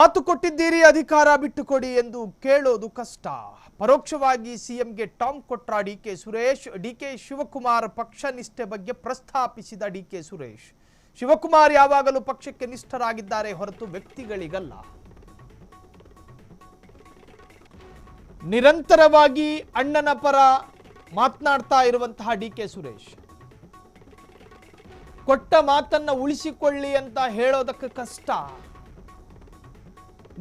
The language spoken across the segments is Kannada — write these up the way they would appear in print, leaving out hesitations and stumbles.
ಮಾತು ಕೊಟ್ಟಿದ್ದೀರಿ, ಅಧಿಕಾರ ಬಿಟ್ಟುಕೊಡಿ ಎಂದು ಕೇಳೋದು ಕಷ್ಟ. ಪರೋಕ್ಷವಾಗಿ ಸಿಎಂಗೆ ಟಾಂಗ್ ಕೊಟ್ಟ ಡಿಕೆ ಸುರೇಶ್. ಡಿಕೆ ಶಿವಕುಮಾರ್ ಪಕ್ಷ ನಿಷ್ಠೆ ಬಗ್ಗೆ ಪ್ರಸ್ತಾಪಿಸಿದ ಡಿಕೆ ಸುರೇಶ್. ಶಿವಕುಮಾರ್ ಯಾವಾಗಲೂ ಪಕ್ಷಕ್ಕೆ ನಿಷ್ಠರಾಗಿದ್ದಾರೆ ಹೊರತು ವ್ಯಕ್ತಿಗಳಿಗಲ್ಲ. ನಿರಂತರವಾಗಿ ಅಣ್ಣನ ಪರ ಮಾತನಾಡ್ತಾ ಇರುವಂತಹ ಡಿಕೆ ಸುರೇಶ್ ಕೊಟ್ಟ ಮಾತನ್ನ ಉಳಿಸಿಕೊಳ್ಳಿ ಅಂತ ಹೇಳೋದಕ್ಕೆ ಕಷ್ಟ.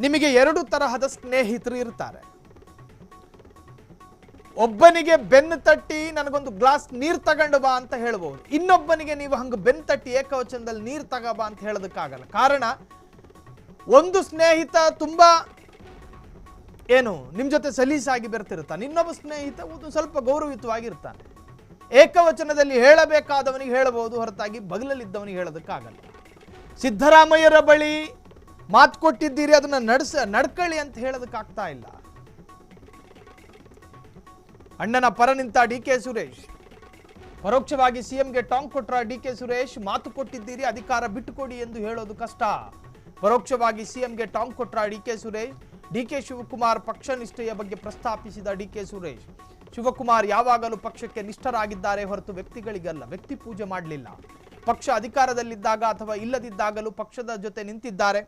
ನಿಮಗೆ ಎರಡು ತರಹದ ಸ್ನೇಹಿತರು ಇರ್ತಾರೆ. ಒಬ್ಬನಿಗೆ ಬೆನ್ನು ತಟ್ಟಿ ನನಗೊಂದು ಗ್ಲಾಸ್ ನೀರು ತಗೊಂಡು ಬಾ ಅಂತ ಹೇಳ್ಬೋದು. ಇನ್ನೊಬ್ಬನಿಗೆ ನೀವು ಹಂಗೆ ಬೆನ್ನು ತಟ್ಟಿ ಏಕವಚನದಲ್ಲಿ ನೀರು ತಗೋಬಾ ಅಂತ ಹೇಳೋದಕ್ಕಾಗಲ್ಲ. ಕಾರಣ, ಒಂದು ಸ್ನೇಹಿತ ತುಂಬಾ ನಿಮ್ಮ ಜೊತೆ ಸಲೀಸಾಗಿ ಬರ್ತಿರ್ತಾನೆ, ಇನ್ನೊಬ್ಬ ಸ್ನೇಹಿತ ಒಂದು ಸ್ವಲ್ಪ ಗೌರವಯುತವಾಗಿರ್ತಾನೆ. ಏಕವಚನದಲ್ಲಿ ಹೇಳಬೇಕಾದವನಿಗೆ ಹೇಳಬಹುದು ಹೊರತಾಗಿ ಬಗಲಲ್ಲಿದ್ದವನಿಗೆ ಹೇಳೋದಕ್ಕಾಗಲ್ಲ. ಸಿದ್ದರಾಮಯ್ಯರ ಬಳಿ ಮಾತು ಕೊಟ್ಟಿದ್ದೀರಿ, ಅದನ್ನ ನಡ್ಕೊಳ್ಳಿ ಅಂತ ಹೇಳೋದಕ್ಕಾಗ್ತಾ ಇಲ್ಲ. ಅಣ್ಣನ ಪರ ನಿಂತ ಡಿಕೆ ಸುರೇಶ್ ಪರೋಕ್ಷವಾಗಿ ಸಿಎಂಗೆ ಟಾಂಗ್ ಕೊಟ್ರ ಡಿಕೆ ಸುರೇಶ್. ಮಾತು ಕೊಟ್ಟಿದ್ದೀರಿ, ಅಧಿಕಾರ ಬಿಟ್ಟುಕೊಡಿ ಎಂದು ಹೇಳೋದು ಕಷ್ಟ. ಪರೋಕ್ಷವಾಗಿ ಸಿಎಂಗೆ ಟಾಂಗ್ ಕೊಟ್ರ ಡಿಕೆ ಸುರೇಶ್. ಡಿಕೆ ಶಿವಕುಮಾರ್ ಪಕ್ಷ ನಿಷ್ಠೆಯ ಬಗ್ಗೆ ಪ್ರಸ್ತಾಪಿಸಿದ ಡಿಕೆ ಸುರೇಶ್. ಶಿವಕುಮಾರ್ ಯಾವಾಗಲೂ ಪಕ್ಷಕ್ಕೆ ನಿಷ್ಠರಾಗಿದ್ದಾರೆ ಹೊರತು ವ್ಯಕ್ತಿಗಳಿಗಲ್ಲ. ವ್ಯಕ್ತಿ ಪೂಜೆ ಮಾಡಲಿಲ್ಲ. ಪಕ್ಷ ಅಧಿಕಾರದಲ್ಲಿದ್ದಾಗ ಅಥವಾ ಇಲ್ಲದಿದ್ದಾಗಲೂ ಪಕ್ಷದ ಜೊತೆ ನಿಂತಿದ್ದಾರೆ.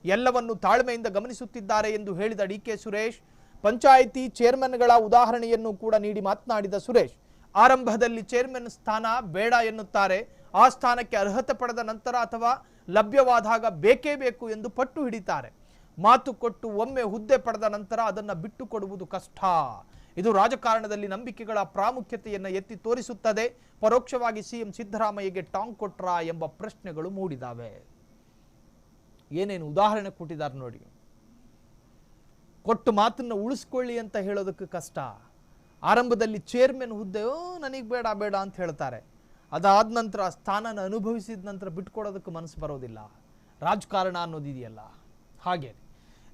ಎಲ್ಲವನ್ನು ತಾಳ್ಮೆಯಿಂದ ಗಮನಿಸುತ್ತಿದ್ದಾರೆ ಎಂದು ಹೇಳಿದ ಡಿಕೆ ಸುರೇಶ್. ಪಂಚಾಯಿತಿ ಚೇರ್ಮನ್ಗಳ ಉದಾಹರಣೆಯನ್ನು ಕೂಡ ನೀಡಿ ಮಾತನಾಡಿದ ಸುರೇಶ್, ಆರಂಭದಲ್ಲಿ ಚೇರ್ಮನ್ ಸ್ಥಾನ ಬೇಡ ಎನ್ನುತ್ತಾರೆ. ಆ ಸ್ಥಾನಕ್ಕೆ ಅರ್ಹತೆ ಪಡೆದ ನಂತರ ಅಥವಾ ಲಭ್ಯವಾದಾಗ ಬೇಕೇ ಬೇಕು ಎಂದು ಪಟ್ಟು ಹಿಡಿತಾರೆ. ಮಾತು ಕೊಟ್ಟು ಒಮ್ಮೆ ಹುದ್ದೆ ಪಡೆದ ನಂತರ ಅದನ್ನು ಬಿಟ್ಟು ಕೊಡುವುದು ಕಷ್ಟ. ಇದು ರಾಜಕಾರಣದಲ್ಲಿ ನಂಬಿಕೆಗಳ ಪ್ರಾಮುಖ್ಯತೆಯನ್ನು ಎತ್ತಿ ತೋರಿಸುತ್ತದೆ. ಪರೋಕ್ಷವಾಗಿ ಸಿಎಂ ಸಿದ್ದರಾಮಯ್ಯಗೆ ಟಾಂಗ್ ಕೊಟ್ರ ಎಂಬ ಪ್ರಶ್ನೆಗಳು ಮೂಡಿದಾವೆ. ಏನೇನು ಉದಾಹರಣೆ ಕೊಟ್ಟಿದ್ದಾರೆ ನೋಡಿ. ಕೊಟ್ಟು ಮಾತನ್ನು ಉಳಿಸ್ಕೊಳ್ಳಿ ಅಂತ ಹೇಳೋದಕ್ಕೆ ಕಷ್ಟ. ಆರಂಭದಲ್ಲಿ ಚೇರ್ಮನ್ ಹುದ್ದೆ ನನಗೆ ಬೇಡ ಬೇಡ ಅಂತ ಹೇಳ್ತಾರೆ. ಅದಾದ ನಂತರ ಸ್ಥಾನನ ಅನುಭವಿಸಿದ ನಂತರ ಬಿಟ್ಕೊಡೋದಕ್ಕೆ ಮನಸ್ಸು ಬರೋದಿಲ್ಲ. ರಾಜಕಾರಣ ಅನ್ನೋದಿದೆಯಲ್ಲ ಹಾಗೆ.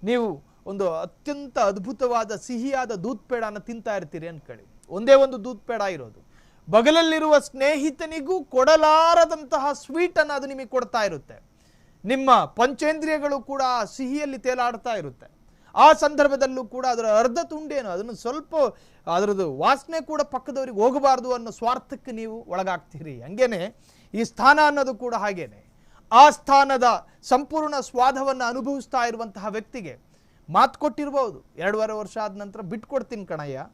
ನೀವು ಒಂದು ಅತ್ಯಂತ ಅದ್ಭುತವಾದ ಸಿಹಿಯಾದ ದೂತ್ ಪೇಡನ ತಿಂತಾ ಇರ್ತೀರಿ ಅನ್ಕೊಳ್ಳಿ. ಒಂದೇ ಒಂದು ದೂತ್ ಪೇಡ ಇರೋದು. ಬಗಲಲ್ಲಿರುವ ಸ್ನೇಹಿತನಿಗೂ ಕೊಡಲಾರದಂತಹ ಸ್ವೀಟನ್ನು ಅದು ನಿಮಗೆ ಕೊಡ್ತಾ ಇರುತ್ತೆ. ನಿಮ್ಮ ಪಂಚೇಂದ್ರಿಯಗಳು ಕೂಡ ಸಿಹಿಯಲ್ಲಿ ತೇಲಾಡ್ತಾ ಇರುತ್ತೆ. ಆ ಸಂದರ್ಭದಲ್ಲೂ ಕೂಡ ಅದರ ಅರ್ಧ ತುಂಡೇನು, ಅದನ್ನು ಸ್ವಲ್ಪ ಅದರದ್ದು ವಾಸನೆ ಕೂಡ ಪಕ್ಕದವರಿಗೆ ಹೋಗಬಾರ್ದು ಅನ್ನೋ ಸ್ವಾರ್ಥಕ್ಕೆ ನೀವು ಒಳಗಾಗ್ತೀರಿ. ಹಂಗೇನೆ ಈ ಸ್ಥಾನ ಅನ್ನೋದು ಕೂಡ ಹಾಗೇನೆ. ಆ ಸ್ಥಾನದ ಸಂಪೂರ್ಣ ಸ್ವಾದವನ್ನು ಅನುಭವಿಸ್ತಾ ಇರುವಂತಹ ವ್ಯಕ್ತಿಗೆ ಮಾತು ಕೊಟ್ಟಿರ್ಬೋದು, 2.5 ವರ್ಷ ಆದ ನಂತರ ಬಿಟ್ಕೊಡ್ತೀನಿ ಕಣಯ್ಯ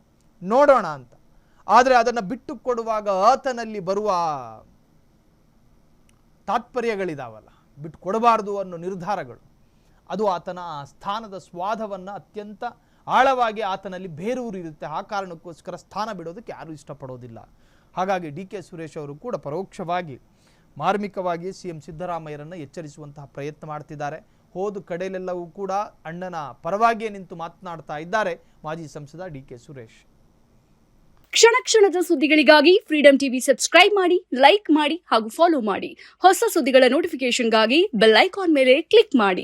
ನೋಡೋಣ ಅಂತ. ಆದರೆ ಅದನ್ನು ಬಿಟ್ಟು ಕೊಡುವಾಗ ಆತನಲ್ಲಿ ಬರುವ ತಾತ್ಪರ್ಯಗಳಿದಾವಲ್ಲ, ಬಿಟ್ಟು ಕೊಡಬಾರ್ದು ಅನ್ನೋ ನಿರ್ಧಾರಗಳು, ಅದು ಆತನ ಸ್ಥಾನದ ಸ್ವಾದವನ್ನು ಅತ್ಯಂತ ಆಳವಾಗಿ ಆತನಲ್ಲಿ ಬೇರೂರಿರುತ್ತೆ. ಆ ಕಾರಣಕ್ಕೋಸ್ಕರ ಸ್ಥಾನ ಬಿಡೋದಕ್ಕೆ ಯಾರೂ ಇಷ್ಟಪಡೋದಿಲ್ಲ. ಹಾಗಾಗಿ ಡಿಕೆ ಸುರೇಶ್ ಅವರು ಕೂಡ ಪರೋಕ್ಷವಾಗಿ ಮಾರ್ಮಿಕವಾಗಿ ಸಿಎಂ ಸಿದ್ದರಾಮಯ್ಯರನ್ನು ಎಚ್ಚರಿಸುವಂತಹ ಪ್ರಯತ್ನ ಮಾಡ್ತಿದ್ದಾರೆ. ಹೋದ ಕಡೆಯಲ್ಲೆಲ್ಲವೂ ಕೂಡ ಅಣ್ಣನ ಪರವಾಗಿಯೇ ನಿಂತು ಮಾತನಾಡ್ತಾ ಇದ್ದಾರೆ ಮಾಜಿ ಸಂಸದ ಡಿಕೆ ಸುರೇಶ್. ಕ್ಷಣ ಕ್ಷಣದ ಸುದ್ದಿಗಳಿಗಾಗಿ ಫ್ರೀಡಂ ಟಿವಿ ಸಬ್ಸ್ಕ್ರೈಬ್ ಮಾಡಿ, ಲೈಕ್ ಮಾಡಿ ಹಾಗೂ ಫಾಲೋ ಮಾಡಿ. ಹೊಸ ಸುದ್ದಿಗಳ ನೋಟಿಫಿಕೇಶನ್ಗಾಗಿ ಬೆಲ್ ಐಕಾನ್ ಮೇಲೆ ಕ್ಲಿಕ್ ಮಾಡಿ.